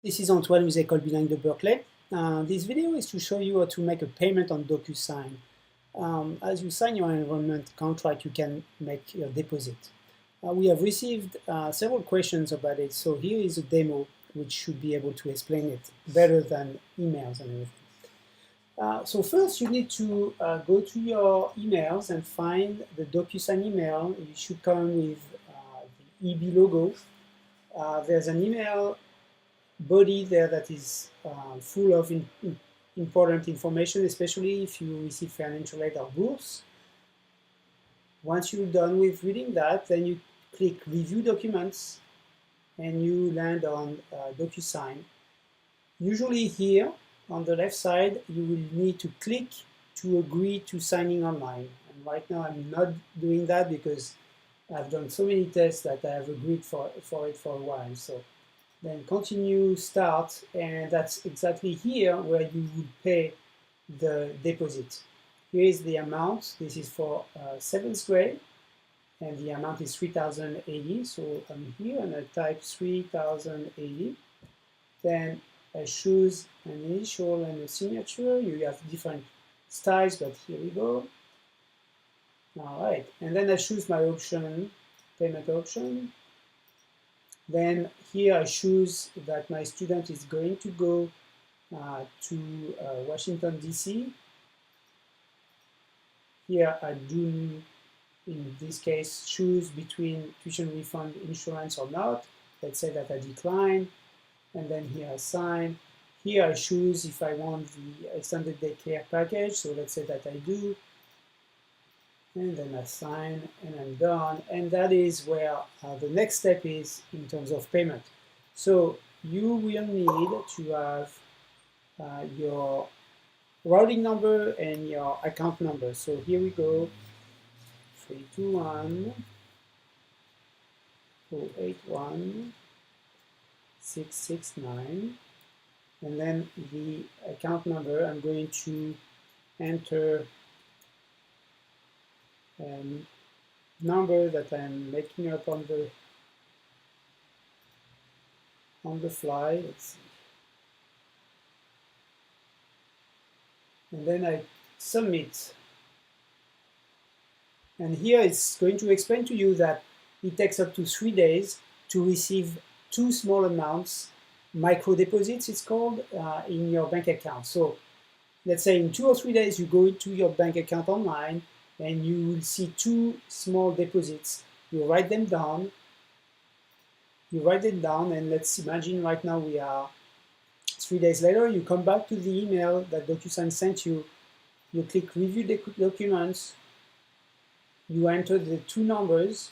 This is Antoine with École Bilingue de Berkeley. This video is to show you how to make a payment on Docusign. As you sign your enrollment contract, you can make your deposit. We have received several questions about it, so here is a demo which should be able to explain it better than emails and everything. So first you need to go to your emails and find the Docusign email. It should come with the EB logo. There's an email body there that is full of important information, especially if you receive financial aid or bourse. Once you're done with reading that, then you click Review Documents and you land on Docusign. Usually here on the left side, you will need to click to agree to signing online. And right now I'm not doing that because I've done so many tests that I have agreed for it for a while. So then continue, start, and that's exactly here where you would pay the deposit. Here is the amount. This is for 7th grade, and the amount is 3,080. So I'm here and I type 3,080. Then I choose an initial and a signature. You have different styles, but here we go. All right, and then I choose my option, payment option. Then here I choose that my student is going to go to Washington, D.C. Here I do, in this case, choose between tuition refund, insurance or not. Let's say that I decline, and then here I sign. Here I choose if I want the extended daycare package, so let's say that I do. And then I sign and I'm done, and that is where the next step is in terms of payment. So you will need to have your routing number and your account number. So here we go, 321 081 669, and then the account number. I'm going to enter number that I'm making up on the fly. Let's see. And then I submit. And here it's going to explain to you that it takes up to 3 days to receive 2 small amounts, micro deposits it's called, in your bank account. So let's say in 2 or 3 days you go into your bank account online and you will see 2 small deposits. You write them down. And let's imagine right now we are 3 days later. You come back to the email that Docusign sent you. You click Review Documents. You enter the 2 numbers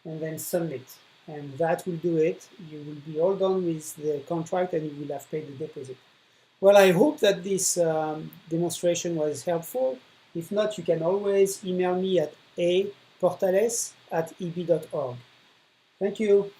and then submit. And that will do it. You will be all done with the contract and you will have paid the deposit. Well, I hope that this demonstration was helpful. If not, you can always email me at aportales@eb.org. Thank you.